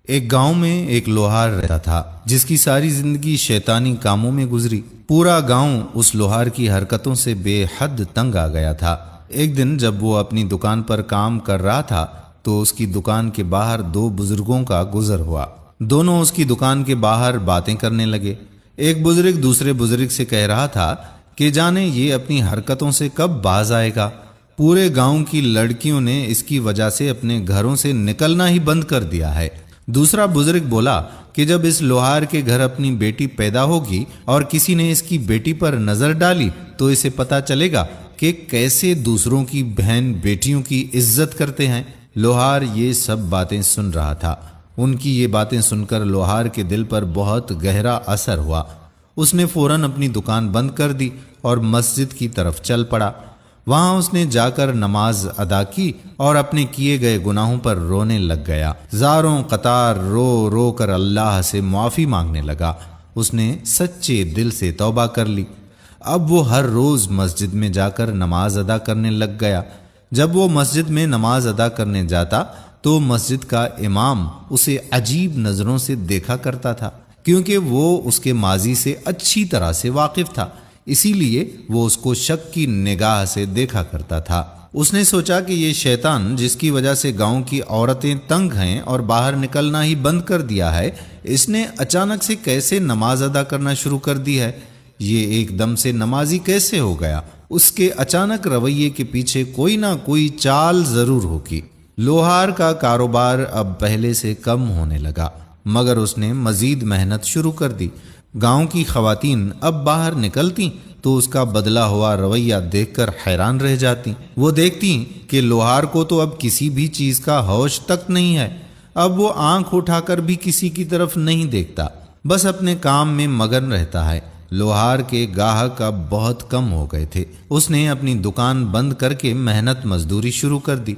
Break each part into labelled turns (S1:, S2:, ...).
S1: ایک گاؤں میں ایک لوہار رہتا تھا جس کی ساری زندگی شیطانی کاموں میں گزری۔ پورا گاؤں اس لوہار کی حرکتوں سے بے حد تنگ آ گیا تھا۔ ایک دن جب وہ اپنی دکان پر کام کر رہا تھا تو اس کی دکان کے باہر دو بزرگوں کا گزر ہوا۔ دونوں اس کی دکان کے باہر باتیں کرنے لگے۔ ایک بزرگ دوسرے بزرگ سے کہہ رہا تھا کہ جانے یہ اپنی حرکتوں سے کب باز آئے گا۔ پورے گاؤں کی لڑکیوں نے اس کی وجہ سے اپنے گھروں سے نکلنا ہی بند کر دیا ہے۔ دوسرا بزرگ بولا کہ جب اس لوہار کے گھر اپنی بیٹی پیدا ہوگی اور کسی نے اس کی بیٹی پر نظر ڈالی تو اسے پتا چلے گا کہ کیسے دوسروں کی بہن بیٹیوں کی عزت کرتے ہیں۔ لوہار یہ سب باتیں سن رہا تھا۔ ان کی یہ باتیں سن کر لوہار کے دل پر بہت گہرا اثر ہوا۔ اس نے فوراً اپنی دکان بند کر دی اور مسجد کی طرف چل پڑا۔ وہاں اس نے جا کر نماز ادا کی اور اپنے کیے گئے گناہوں پر رونے لگ گیا۔ زاروں قطار رو رو کر اللہ سے معافی مانگنے لگا۔ اس نے سچے دل سے توبہ کر لی۔ اب وہ ہر روز مسجد میں جا کر نماز ادا کرنے لگ گیا۔ جب وہ مسجد میں نماز ادا کرنے جاتا تو مسجد کا امام اسے عجیب نظروں سے دیکھا کرتا تھا، کیونکہ وہ اس کے ماضی سے اچھی طرح سے واقف تھا، اسی لیے وہ اس کو شک کی نگاہ سے دیکھا کرتا تھا۔ اس نے سوچا کہ یہ شیطان جس کی وجہ سے گاؤں کی عورتیں تنگ ہیں اور باہر نکلنا ہی بند کر دیا ہے، اس نے اچانک سے کیسے نماز ادا کرنا شروع کر دی ہے؟ یہ ایک دم سے نمازی کیسے ہو گیا؟ اس کے اچانک رویے کے پیچھے کوئی نہ کوئی چال ضرور ہوگی۔ لوہار کا کاروبار اب پہلے سے کم ہونے لگا، مگر اس نے مزید محنت شروع کر دی۔ گاؤں کی خواتین اب باہر نکلتی تو اس کا بدلا ہوا رویہ دیکھ کر حیران رہ جاتی۔ وہ دیکھتی کہ لوہار کو تو اب کسی بھی چیز کا ہوش تک نہیں ہے۔ اب وہ آنکھ اٹھا کر بھی کسی کی طرف نہیں دیکھتا، بس اپنے کام میں مگن رہتا ہے۔ لوہار کے گاہک اب بہت کم ہو گئے تھے۔ اس نے اپنی دکان بند کر کے محنت مزدوری شروع کر دی۔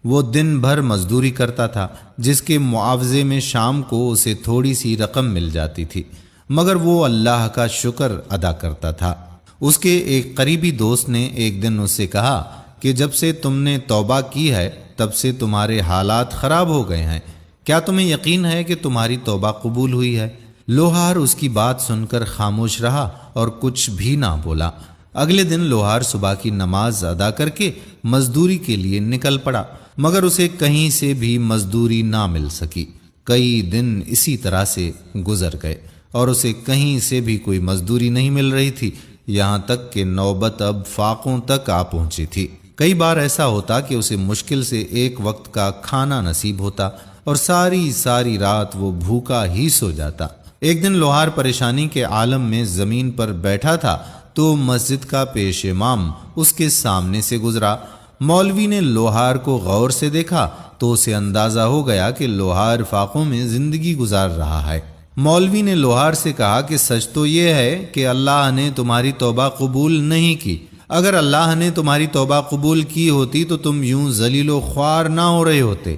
S1: وہ دن بھر مزدوری کرتا تھا، جس کے معاوضے میں شام کو اسے تھوڑی سی رقم مل جاتی تھی، مگر وہ اللہ کا شکر ادا کرتا تھا۔ اس کے ایک قریبی دوست نے ایک دن اس سے کہا کہ جب سے تم نے توبہ کی ہے تب سے تمہارے حالات خراب ہو گئے ہیں، کیا تمہیں یقین ہے کہ تمہاری توبہ قبول ہوئی ہے؟ لوہار اس کی بات سن کر خاموش رہا اور کچھ بھی نہ بولا۔ اگلے دن لوہار صبح کی نماز ادا کر کے مزدوری کے لیے نکل پڑا، مگر اسے کہیں سے بھی مزدوری نہ مل سکی۔ کئی دن اسی طرح سے گزر گئے اور اسے کہیں سے بھی کوئی مزدوری نہیں مل رہی تھی، یہاں تک کہ نوبت اب فاقوں تک آ پہنچی تھی۔ کئی بار ایسا ہوتا کہ اسے مشکل سے ایک وقت کا کھانا نصیب ہوتا اور ساری رات وہ بھوکا ہی سو جاتا۔ ایک دن لوہار پریشانی کے عالم میں زمین پر بیٹھا تھا تو مسجد کا پیش امام اس کے سامنے سے گزرا۔ مولوی نے لوہار کو غور سے دیکھا تو اسے اندازہ ہو گیا کہ لوہار فاقوں میں زندگی گزار رہا ہے۔ مولوی نے لوہار سے کہا کہ سچ تو یہ ہے کہ اللہ نے تمہاری توبہ قبول نہیں کی۔ اگر اللہ نے تمہاری توبہ قبول کی ہوتی تو تم یوں ذلیل و خوار نہ ہو رہے ہوتے۔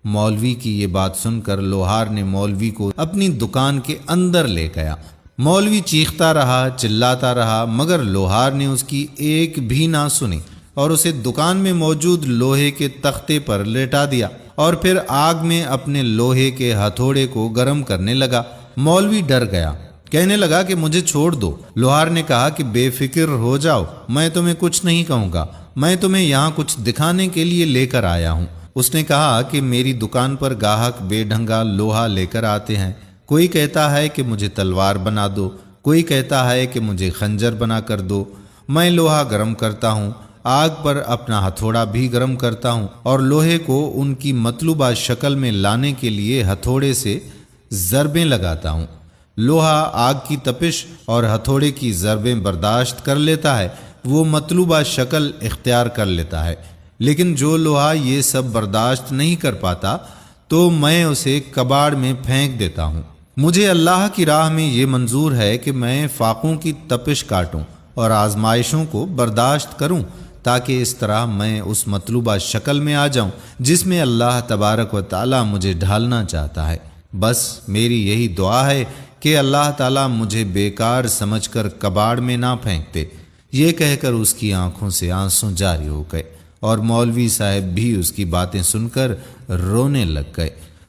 S1: مولوی کی یہ بات سن کر لوہار نے مولوی کو اپنی دکان کے اندر لے گیا۔ مولوی چیختا رہا، چلاتا رہا، مگر لوہار نے اس کی ایک بھی نہ سنی اور اسے دکان میں موجود لوہے کے تختے پر لیٹا دیا اور پھر آگ میں اپنے لوہے کے ہتھوڑے کو گرم کرنے لگا۔ مولوی ڈر گیا، کہنے لگا کہ مجھے چھوڑ دو۔ لوہار نے کہا کہ بے فکر ہو جاؤ، میں تمہیں کچھ نہیں کہوں گا، میں تمہیں یہاں کچھ دکھانے کے لیے لے کر آیا ہوں۔ اس نے کہا کہ میری دکان پر گاہک بے ڈھنگا لوہا لے کر آتے ہیں، کوئی کہتا ہے کہ مجھے تلوار بنا دو، کوئی کہتا ہے کہ مجھے خنجر بنا کر دو۔ میں لوہا گرم کرتا ہوں، آگ پر اپنا ہتھوڑا بھی گرم کرتا ہوں اور لوہے کو ان کی مطلوبہ شکل میں لانے کے لیے ہتھوڑے سے ضربیں لگاتا ہوں۔ لوہا آگ کی تپش اور ہتھوڑے کی ضربیں برداشت کر لیتا ہے، وہ مطلوبہ شکل اختیار کر لیتا ہے، لیکن جو لوہا یہ سب برداشت نہیں کر پاتا تو میں اسے کباڑ میں پھینک دیتا ہوں۔ مجھے اللہ کی راہ میں یہ منظور ہے کہ میں فاقوں کی تپش کاٹوں اور آزمائشوں کو برداشت کروں، تاکہ اس طرح میں اس مطلوبہ شکل میں آ جاؤں جس میں اللہ تبارک و تعالی مجھے ڈھالنا چاہتا ہے۔ بس میری یہی دعا ہے کہ اللہ تعالی مجھے بیکار سمجھ کر کباڑ میں نہ پھینکتے۔ یہ کہہ کر اس کی آنکھوں سے آنسو جاری ہو گئے اور مولوی صاحب بھی اس کی باتیں سن کر رونے لگ گئے۔